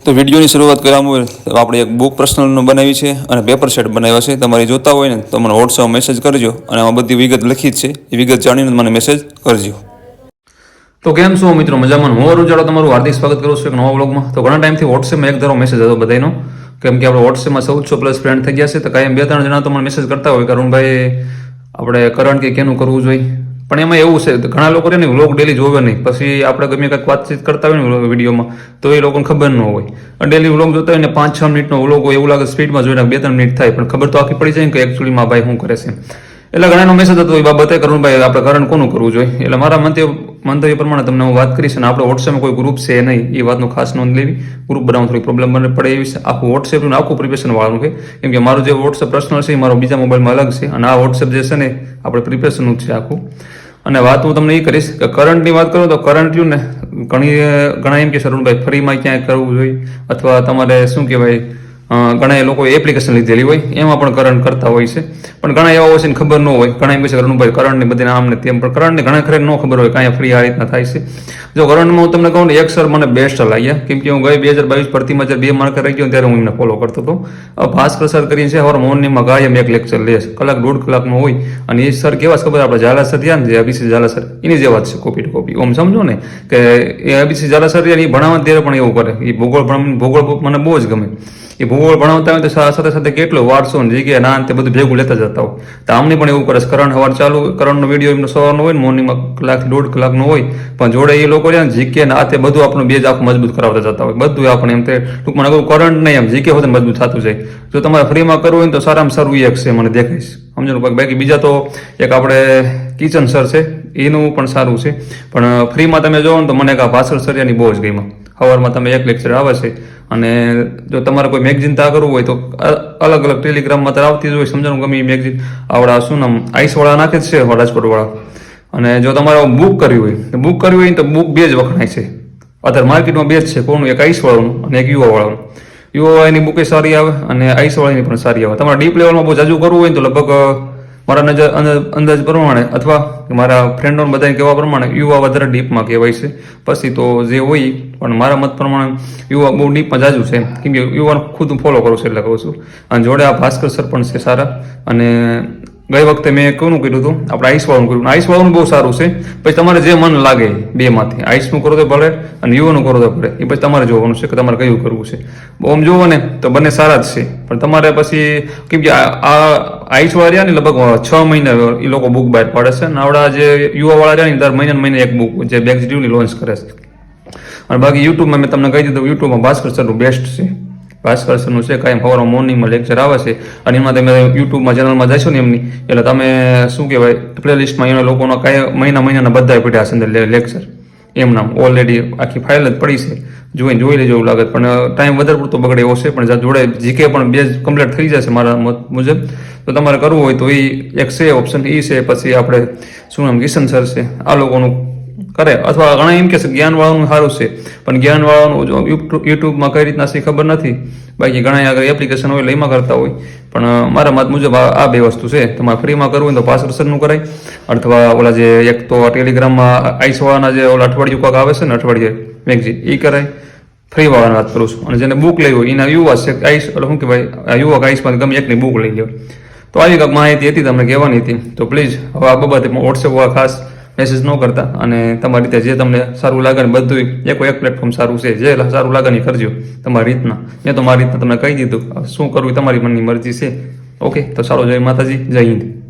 તો વિડીયોની શરૂઆત કરવામાં હોય આપણે એક બુક પર્સનલનો બનાવી છે અને પેપર સેટ બનાવ્યા છે. તમારે જોતા હોય ને તો મને વોટ્સઅપ મેસેજ કરજો અને આમાં બધી વિગત લખી જ છે, એ વિગત જાણીને મને મેસેજ કરજો. તો કેમ છો મિત્રો, મજામાં? હું અરુણ જાડો તમારું હાર્દિક સ્વાગત કરું છું એક નવા વ્લોગમાં. તો ઘણા ટાઈમથી વોટ્સએપમાં એક ધારો મેસેજ હતો બધાનો, કેમ કે આપણે વોટ્સએપમાં 1400+ ફ્રેન્ડ થઈ ગયા છે. તો કાંઈ 2-3 જણા તો મને મેસેજ કરતા હોય કે અરુણભાઈ આપણે કરંટ કે કેનું કરવું જોઈએ. પણ એમાં એવું છે ઘણા લોકો ને વ્લોગ ડેલી જોવે નહીં, પછી આપણે ગમે કંઈક વાતચીત કરતા હોય ને વિડીયોમાં તો એ લોકોને ખબર ન હોય. ડેલી વ્લોગ જોતા હોય ને 5-6 મિનિટનો વ્લોગ હોય એવું લાગે, સ્પીડમાં જોઈને 2-3 મિનિટ થાય, પણ ખબર તો આખી પડી જાય ને કે એકચ્યુઅલીમાં ભાઈ શું કરે છે. એટલે ઘણાનો મેસેજ હતો એ બાબતે કરુણભાઈ આપણે કરંટ કોનું કરવું જોઈએ. એટલે મારા મંતવ્ય પ્રમાણે તમને હું વાત કરીશ. અને આપણે વોટ્સએપમાં કોઈ ગ્રુપ છે નહીં એ વાતનું ખાસ નોંધ લેવી. ગ્રુપ બનાવવાનું થોડી પ્રોબ્લેમ પડે એવી છે. આખું વોટ્સએપનું આખું પ્રિપેરેશન વાળું છે, કેમ કે મારું જે વોટ્સએપ પર્સનલ છે એ મારો બીજા મોબાઈલમાં અલગ છે, અને આ વોટ્સએપ જે છે ને આપણે પ્રિપેરેશનનું છે આખું. અને વાત હું તમને એ કરીશ કે કરંટની વાત કરું તો કરંટ રહ્યું ને ઘણા એમ કે અરુણભાઈ ફ્રીમાં ક્યાંય કરવું જોઈએ, અથવા તમારે શું કહેવાય ઘણા લોકો એપ્લિકેશન લીધેલી હોય એમાં પણ કરંટ કરતા હોય છે. પણ ઘણા એવા હોય છે ને ખબર ન હોય. ઘણા એમ કહે છે અરુણભાઈ કરંટની બધી આમ ને તેમ, પણ કરંટની ઘણા ખરેખર ન ખબર હોય કાંઈ ફ્રી આ રીતના થાય છે. જો કરંટમાં હું તમને કહું ને એક સર મને બેસ્ટ લાગ્યા, કેમ કે હું ગઈ 2022 ભરતીમાં જ્યારે 2 માર્ક રહી ગયો ત્યારે હું એમને ફોલો કરતો હતો. ભાસ્કર સર કરીને છે, હવે મોર્નિંગમાં કાયમ એક લેક્ચર લે છે, 1-1.5 કલાકનો હોય. અને એ સર કેવા ખબર આપણે ઝાલા સર થયા ને જે અભિષેક ઝાલા સર એની જે વાત છે કોપી ટુ કોપી. આમ સમજો ને કે એ અભિષેક ઝાલા સર એ ભણાવવા ત્યારે પણ એવું કરે. એ ભૂગોળ મને બહુ જ ગમે. એ ભૂગોળ ભણાવતા હોય તો સાથે સાથે કેટલો વારસો ને જગ્યા ના તે બધું ભેગું લેતા જતા હોય. તો આમને પણ એવું કરે છે. કરંટ સવાર ચાલુ, કરંટનો વિડીયો એમનો સવારનો હોય ને મોર્નિંગમાં 1-1.5 કલાકનો હોય, પણ જોડે એ લોકો છે ને જીકે ને આ તે બધું આપણું બેઝ આખું મજબૂત કરાવતા જતા હોય. બધું આપણે એમ ટૂંકમાં અગર કરંટ નહીં એમ જીકે હોત મજબૂત થતું જાય. જો તમારે ફ્રીમાં કરવું હોય તો સારામાં સારું એક છે, મને દેખાઈશ સમજો. બાકી બીજા તો એક આપણે કિચન સર છે એનું પણ સારું છે, પણ ફ્રીમાં તમે જોવો ને તો મને એક આ ભાસ્કર સર એની બહુ જ ગઈ. સવારમાં તમે એક લેક્ચર આવે છે. અને જો તમારે કોઈ મેગઝીન તા કરવું હોય તો અલગ અલગ ટેલિગ્રામમાં તો આવતી જ હોય, સમજવાનું ગમે એ મેગઝીન. આવડા શું નામ આઈસવાળા નાખે જ છે રાજકોટવાળા. અને જો તમારે બુક કરવી હોય તો બુક બે જ વખણાય છે અત્યારે માર્કેટમાં, બે જ છે. કોનું? એક આઈસવાળાનું અને એક યુવાવાળાનું. યુવાવાળાની બુકે સારી આવે અને આઈસવાળાની પણ સારી આવે. તમારે ડીપ લેવલમાં બહુ જાજુ કરવું હોય તો લગભગ મારા અંદાજ પ્રમાણે અથવા મારા ફ્રેન્ડો બધાને કહેવા પ્રમાણે યુવા વધારે ડીપમાં કહેવાય છે. પછી તો જે હોય, પણ મારા મત પ્રમાણે યુવા બહુ ડીપમાં જાજુ છે, કેમ કે યુવાનો ખુદ હું ફોલો કરું છું એટલે કહું છું. અને જોડે આ ભાસ્કર સર પણ છે સારા. અને ગઈ વખતે મેં કોનું કર્યું હતું, આપણે આઈસવાળું કર્યું. આઈસવાળું બહુ સારું છે. પછી તમારે જે મન લાગે બેમાંથી, આઈસનું કરો તો ભલે અને યુવાનું કરો તો ભલે, એ પછી તમારે જોવાનું છે કે તમારે કયું કરવું છે. આમ જોવો ને તો બંને સારા જ છે, પણ તમારે પછી કેમ કે આ આઈસવાળા રહ્યા ને લગભગ 6 મહિના એ લોકો બુક બહાર પાડે છે. અને આવડા જે યુવાવાળા રહ્યા ને દર મહિને એક બુક જે બેક્સડ્યુની લોન્ચ કરે છે. અને બાકી યુટ્યુબમાં મેં તમને કહી દીધું, યુટ્યુબમાં ભાસ્કર સરનું બેસ્ટ છે. ભાસ્કર સરનું છે કાંઈ સવારમાં મોર્નિંગમાં લેક્ચર આવે છે. અને એમાં તમે યુટ્યુબમાં ચેનલમાં જશો ને એમની, એટલે તમે શું કહેવાય પ્લેલિસ્ટમાં એના લોકોના કાંઈ મહિનાના બધા પડ્યા છે અંદર લેક્ચર. એમ નામ ઓલરેડી આખી ફાઇલ જ પડી છે, જોઈ લેજો એવું લાગે. પણ ટાઈમ વધારે પૂરતો બગડે એવો છે. પણ જોડે જીકે પણ બેઝ કમ્પ્લીટ થઈ જશે મારા મત મુજબ. તો તમારે કરવું હોય તો એ એક છે ઓપ્શન એ છે. પછી આપણે શું નામ કિશન સર છે, આ લોકોનું કરે. અથવા ઘણા એમ કે છે જ્ઞાનવાળાનું સારું છે, પણ જ્ઞાનવાળાનું યુટ્યુબમાં કઈ રીતના છે ખબર નથી. બાકી ઘણા આગળ એપ્લિકેશન હોય એટલે એમાં કરતા હોય. પણ મારા મત મુજબ આ બે વસ્તુ છે. તમારે ફ્રીમાં કરવું હોય તો ભાસ્કર સરનું કરાય, અથવા ઓલા જે એક તો ટેલિગ્રામમાં આઈસવાળાના જે ઓલા અઠવાડિયું કાંક આવે છે ને અઠવાડિયે મેગઝીન, એ કરાય. ફ્રી વાળાની વાત કરું છું. અને જેને બુક લેવી હોય એના યુવા છે આઈસ, એટલે શું કહેવાય યુવક આઈસમાં ગમે એકની બુક લઈ લો. તો આવી કાંઈક માહિતી હતી તમને કહેવાની હતી. તો પ્લીઝ હવે આ બાબતે વોટ્સએપ ખાસ મેસેજ ન કરતા, અને તમારી રીતે જે તમને સારું લાગે ને બધું એક પ્લેટફોર્મ સારું છે, જે સારું લાગે ને કરજો તમારી રીતના. મેં તો મારી રીતના તમને કહી દીધું, શું કરવું તમારી મનની મરજી છે. ઓકે, તો સારું, જય માતાજી, જય હિન્દ.